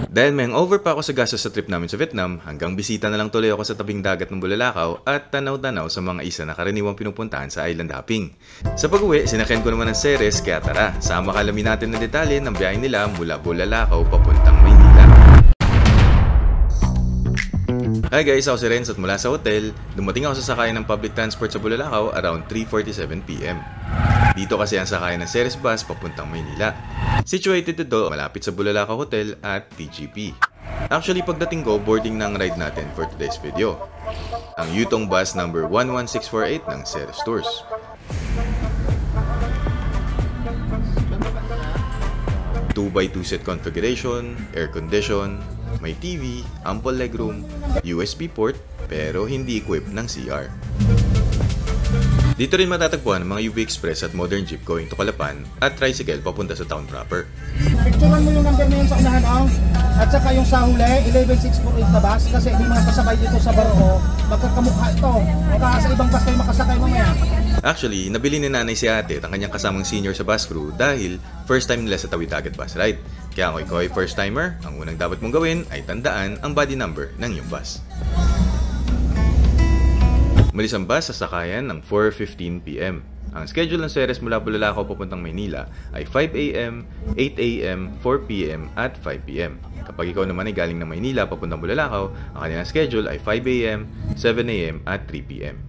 Dahil may over pa ako sa gastos sa trip namin sa Vietnam, hanggang bisita na lang tuloy ako sa tabing dagat ng Bulalakaw at tanaw-tanaw sa mga isa na karaniwang pinupuntahan sa island hopping. Sa pag-uwi, sinakyan ko naman ng Ceres kaya tara, sama kalamin natin ng detalye ng biyahe nila mula Bulalakaw papuntang Maynila. Hi guys, ako si Renz at mula sa hotel, dumating ako sa sakayan ng public transport sa Bulalakaw around 3:47 PM. Dito kasi ang sakayan ng Ceres bus papuntang Maynila. Situated ito malapit sa Bulalakaw Hotel at TGP. Actually, pagdating ko, boarding na ang ride natin for today's video. Ang Yutong bus number 11648 ng Ceres Tours. Two by 2 set configuration, air condition, may TV, ample legroom, USB port, pero hindi equipped ng CR. Dito rin matatagpuan ang mga UV Express at modern jeep going to Calapan at tricycle papunta sa town proper. Picturean mo yung number na yun sa unahan at saka yung sa huli, 11648 na bus kasi may mga kasabay dito sa Baroo, magkakamukha ito. Baka sa ibang bus kayo makasakay mamaya. Actually, nabili ni nanay si ate at ang kanyang kasamang senior sa bus crew dahil first time nila sa Tawid Dagat bus ride. Kaya kung ikaw ay first timer, ang unang dapat mong gawin ay tandaan ang body number ng iyong bus. Umalis ang bus sa sakayan ng 4:15 PM. Ang schedule ng Ceres mula Bulalakaw papuntang Maynila ay 5 AM, 8 AM, 4 PM at 5 PM. Kapag ikaw naman ay galing ng Maynila papuntang Bulalakaw, ang kanilang schedule ay 5 AM, 7 AM at 3 PM.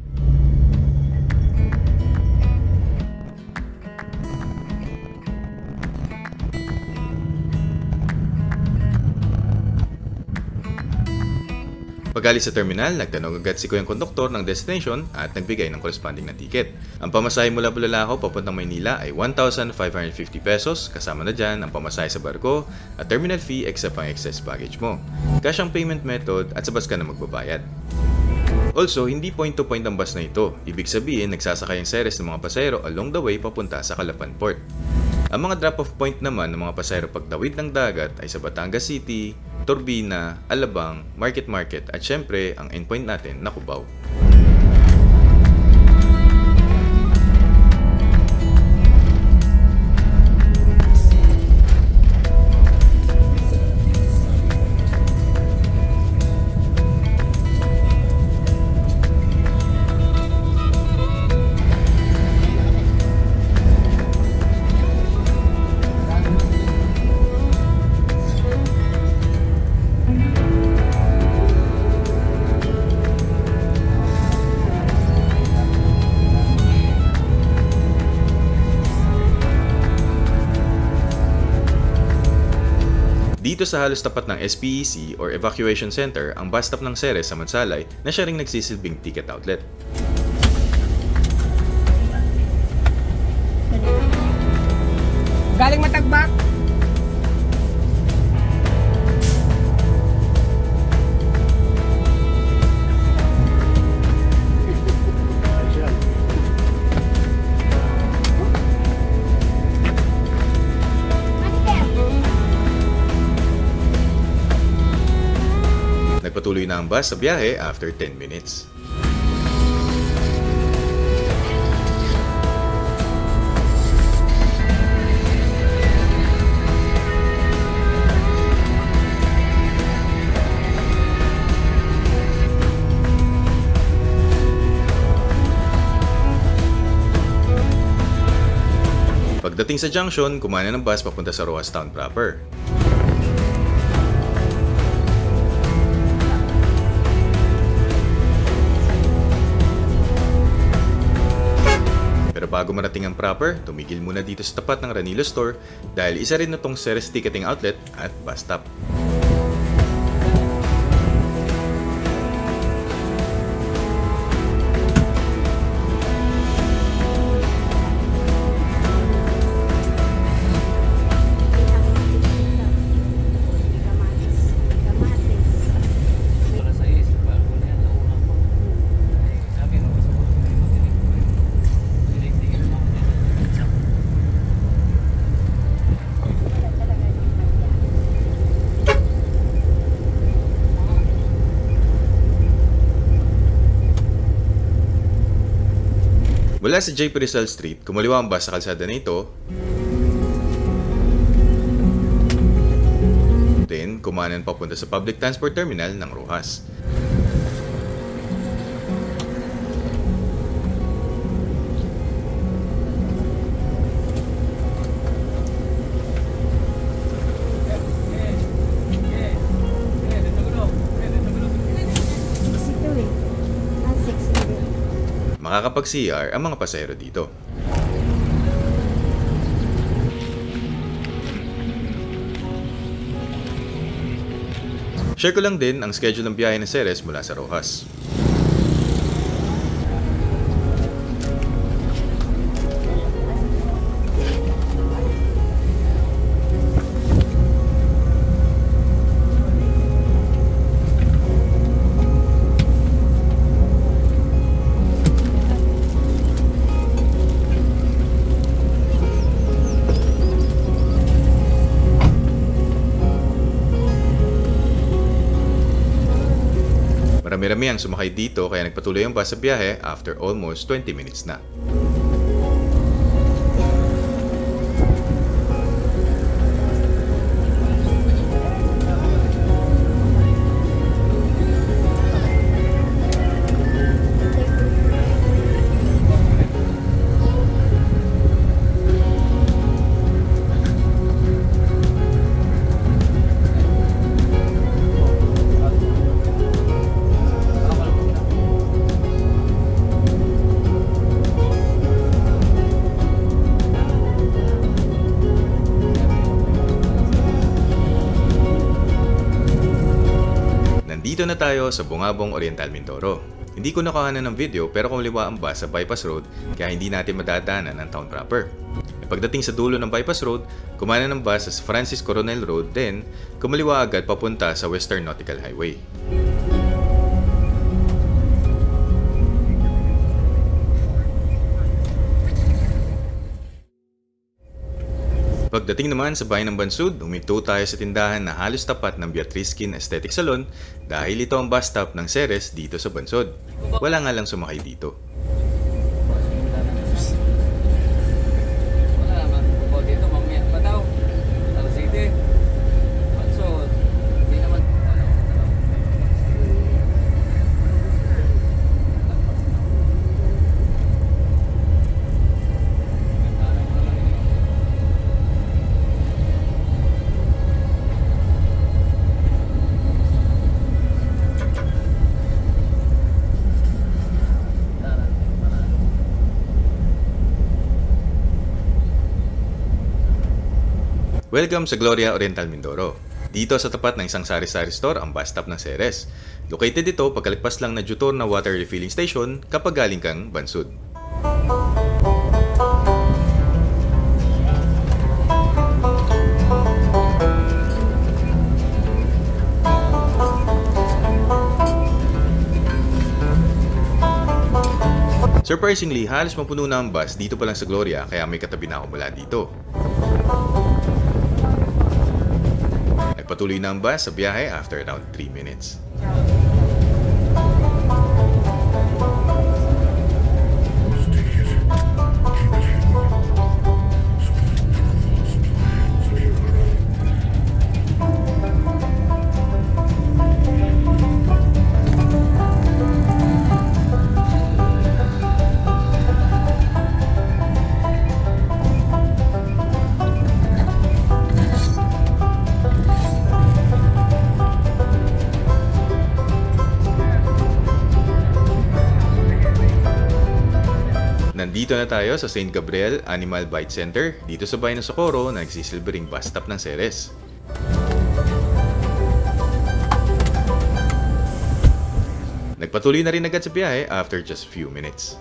Pag-alis sa terminal, nagtanong agad si Kuyang konduktor ng destination at nagbigay ng corresponding na ticket. Ang pamasahe mula Bulalakaw papuntang Maynila ay 1,550 pesos, kasama na dyan ang pamasahe sa barko at terminal fee except ang excess baggage mo. Cash ang payment method at sa bus ka na magbabayad. Also, hindi point-to-point ang bus na ito. Ibig sabihin, nagsasakay ang Ceres ng mga pasahero along the way papunta sa Calapan Port. Ang mga drop-off point naman ng mga pasahero pagtawid ng dagat ay sa Batangas City, Turbina, Alabang, Market at syempre ang endpoint natin na Cubao. Dito sa halos tapat ng SPEC or Evacuation Center, ang bus stop ng Ceres sa Mansalay na siya ring nagsisilbing ticket outlet. Galing Matagbak. Nagpatuloy na ang bus sa biyahe after 10 minutes. Pagdating sa junction, kumana ng bus papunta sa Roxas Town proper. Pero bago marating ang proper, tumigil muna dito sa tapat ng Ranilo Store dahil isa rin na tong Ceres Ticketing Outlet at bus stop. Mula sa JP Rizal Street, kumaliwa ang bus sa kalsada na ito. Then, kumanan papunta sa public transport terminal ng Roxas. Makakapag-CR ang mga pasahero dito. Share ko lang din ang schedule ng biyahe ng Ceres mula sa Roxas. Marami-rami ang sumakay dito kaya nagpatuloy ang bus sa biyahe after almost 20 minutes na. Dito na tayo sa Bungabong Oriental Mindoro. Hindi ko nakahanan ng video pero kumaliwa ang bus sa bypass road kaya hindi natin madadaanan ang town proper. Pagdating sa dulo ng bypass road, kumanan ng bus sa Francis Coronel Road then kumaliwa agad papunta sa Western Nautical Highway. Pagdating naman sa bayan ng Bansud, huminto tayo sa tindahan na halos tapat ng Beatrice Skin Aesthetic Salon dahil ito ang bus stop ng Ceres dito sa Bansud. Wala nga lang sumakay dito. Wala naman po dito, mamaya pa daw. Alas 7. Bansud. Hindi naman. Welcome sa Gloria Oriental Mindoro. Dito sa tapat ng isang sari-sari store ang bus stop ng Ceres. Located ito pagkalagpas lang na Jutor na water refilling station kapag galing kang Bansud. Surprisingly, halos mapuno na ang bus dito pa lang sa Gloria kaya may katabi na ako mula dito. Nagpatuloy na ang bus sa biyahe after around 3 minutes. Nandito na tayo sa St. Gabriel Animal Bite Center dito sa bayan ng Socorro na nagsisilbering bus stop ng Ceres. Nagpatuloy na rin agad sa biyahe after just few minutes.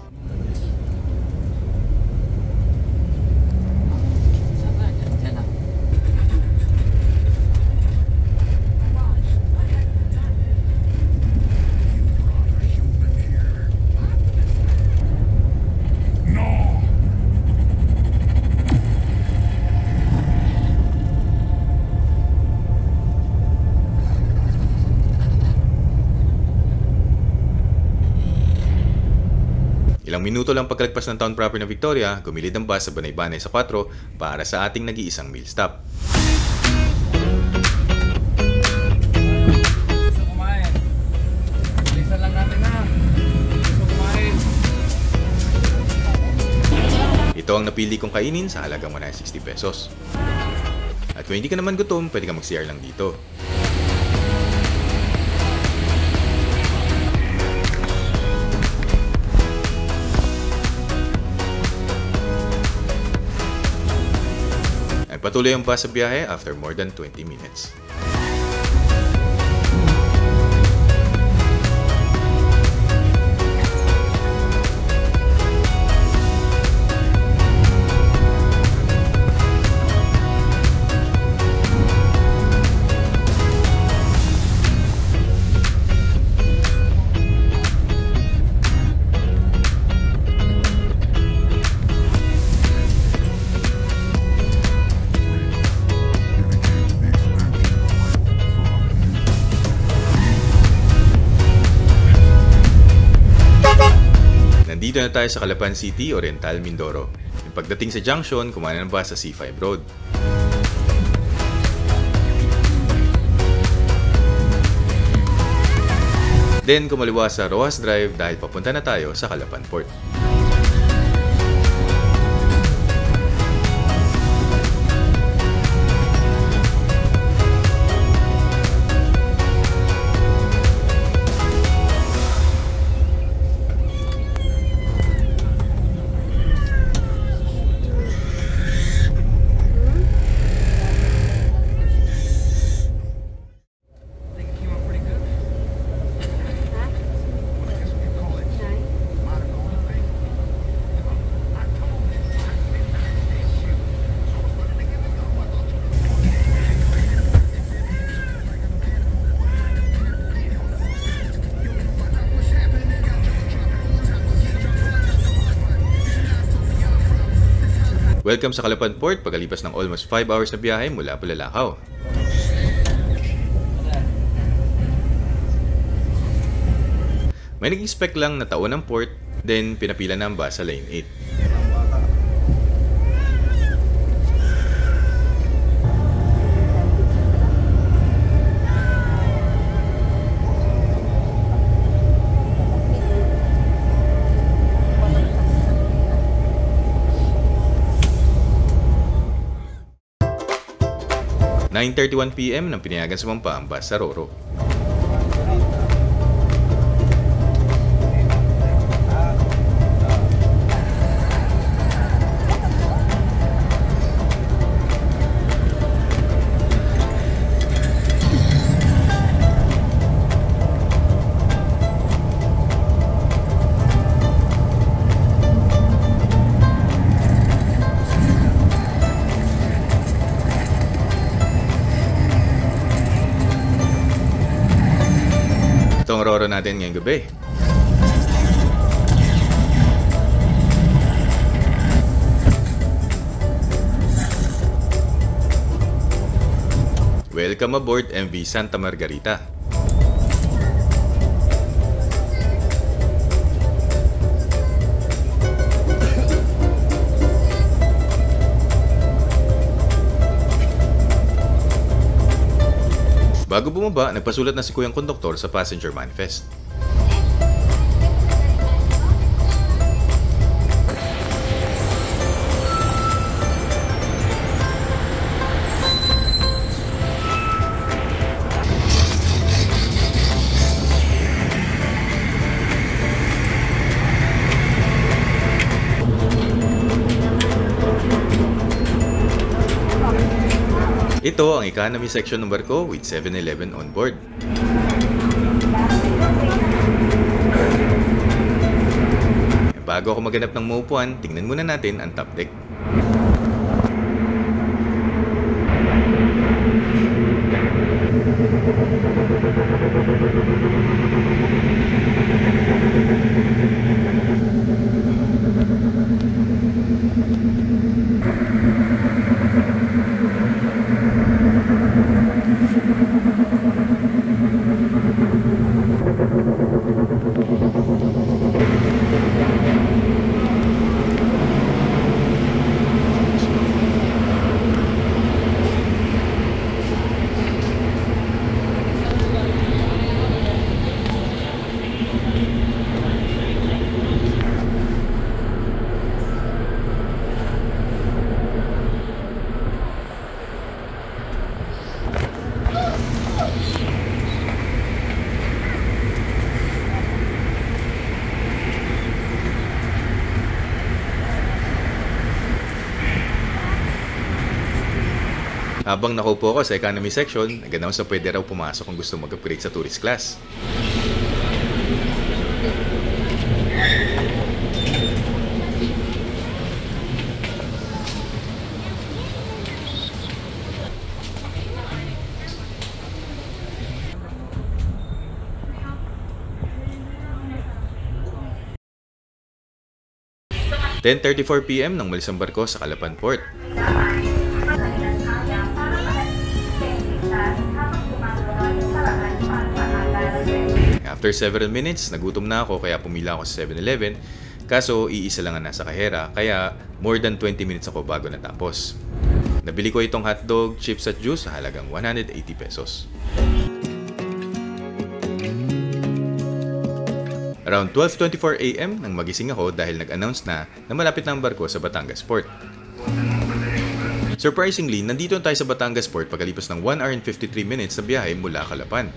Ilang minuto lang pagkalagpas ng town proper ng Victoria, gumilid ang bus sa Banay-Banay sa 4 para sa ating nag-iisang meal stop. napili kong kainin sa halagang 160 pesos. At kung hindi ka naman gutom, pwede ka mag-CR lang dito. Ay patuloy ang bus sa biyahe after more than 20 minutes. Nandito na tayo sa Calapan City, Oriental, Mindoro. Yung pagdating sa junction, kumanan ng bus sa C5 Road. Then kumaliwa sa Rojas Drive dahil papunta na tayo sa Calapan Port. Welcome sa Calapan Port pagkalipas ng almost 5 hours na biyahe mula Bulalakaw. May nag-expect lang na taon ng port, then pinapila na ang bus sa lane 8. At 9:31 PM nang pinayagan sumampa ang bus sa Roro. Ito ang Roro natin ngayong gabi. Welcome aboard MV Santa Margarita. Bago bumaba, nagpasulat na si Kuyang Konduktor sa passenger manifest. Ito ang economy section ng barko with 7-Eleven on board. Bago ako maghanap ng maupuan, tingnan muna natin ang top deck. Habang nakaupo ako sa economy section, nag-announce na pwede raw pumasok kung gusto mag-upgrade sa tourist class. "10:34 PM nang umalis ang barko sa Calapan Port. After several minutes, nagutom na ako kaya pumila ako sa 7-Eleven. Kaso iisa lang ang nasa kahera kaya more than 20 minutes ako bago natapos. Nabili ko itong hotdog, chips at juice sa halagang 180 pesos. Around 12:24 AM nang magising ako dahil nag-announce na malapit na ang barko sa Batangas Port. Surprisingly, nandito tayo sa Batangas Port pagkalipas ng 1 hour and 53 minutes na biyahe mula Calapan.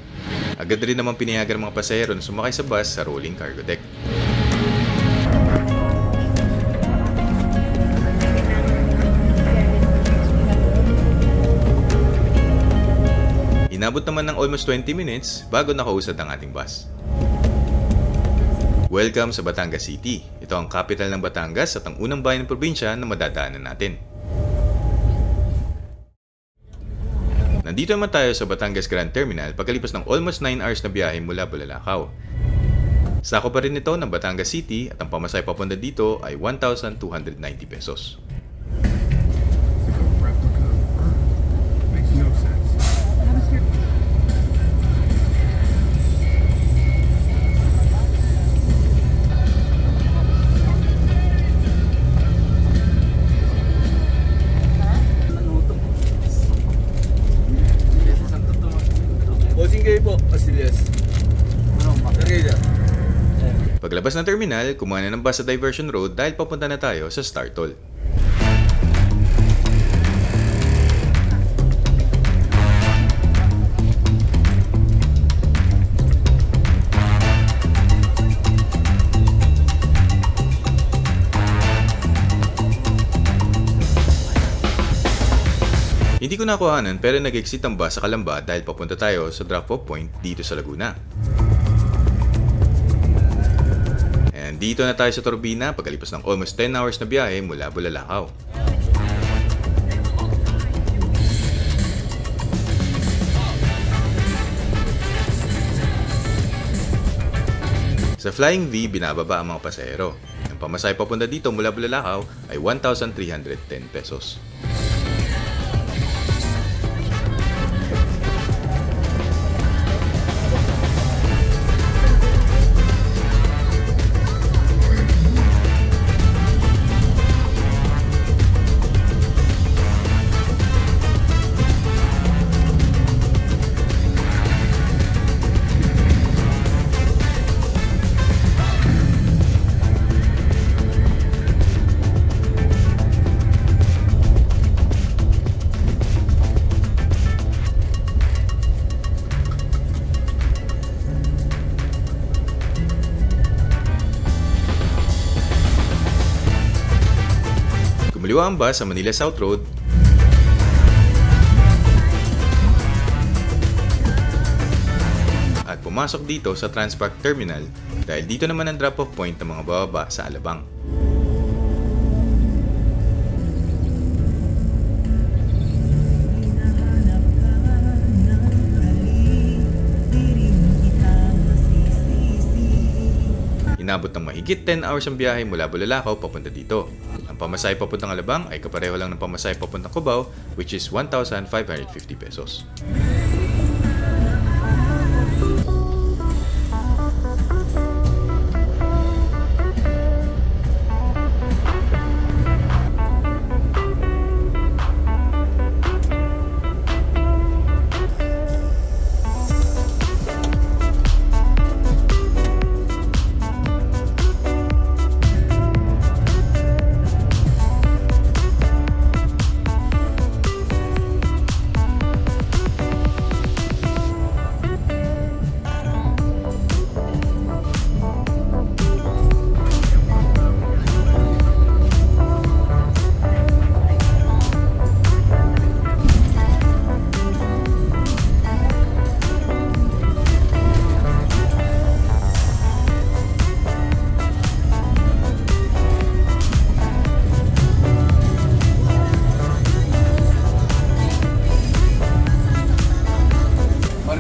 Agad rin naman pinayagan ng mga pasahero na sumakay sa bus sa rolling cargo deck. Inabot naman ng almost 20 minutes bago nakausad ang ating bus. Welcome sa Batangas City. Ito ang capital ng Batangas at ang unang bayan ng probinsya na madadaanan natin. Nandito naman tayo sa Batangas Grand Terminal pagkalipas ng almost 9 hours na biyahe mula Bulalakaw. Sako pa rin ito ng Batangas City at ang pamasahe papunta dito ay 1,290 pesos. Paglabas ng terminal, kumuha na ng bus sa Diversion Road dahil papunta na tayo sa Star Toll. Hindi ko nakuhanan pero nag-exit ang bus sa Calamba dahil papunta tayo sa drop-off point dito sa Laguna. And dito na tayo sa Turbina pagkalipas ng almost 10 hours na biyahe mula Bulalakaw. Sa Flying V, binababa ang mga pasahero. Ang pamasahe papunta dito mula Bulalakaw ay 1,310 pesos. Kumaliwa ang bus sa Manila South Road at pumasok dito sa Transpark Terminal dahil dito naman ang drop-off point ng mga bababa sa Alabang. Inabot ng mahigit 10 hours ang biyahe mula Bulalakaw papunta dito. Ang pamasahe papuntang Alabang ay kapareho lang ng pamasahe papuntang Cubao, which is 1,550 pesos.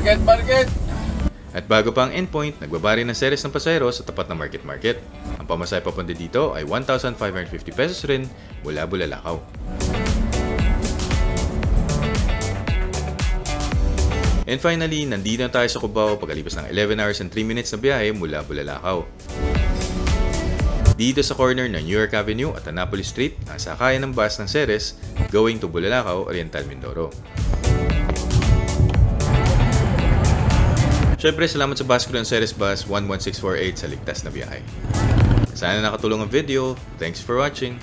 Market! At bago pa ang endpoint, nagbabari ng series ng pasahero sa tapat ng market. Ang pamasahe papunta dito ay 1,550 pesos rin mula Bulalakaw. And finally, nandito na tayo sa Cubao pagkalipas ng 11 hours and 3 minutes na biyahe mula Bulalakaw. Dito sa corner ng New York Avenue at Annapolis Street, ang sakayan ng bus ng Ceres going to Bulalakaw, Oriental Mindoro. Syempre, salamat sa bus crew ng Ceres Bus 11648 sa ligtas na biyahe. Sana nakatulong ang video. Thanks for watching!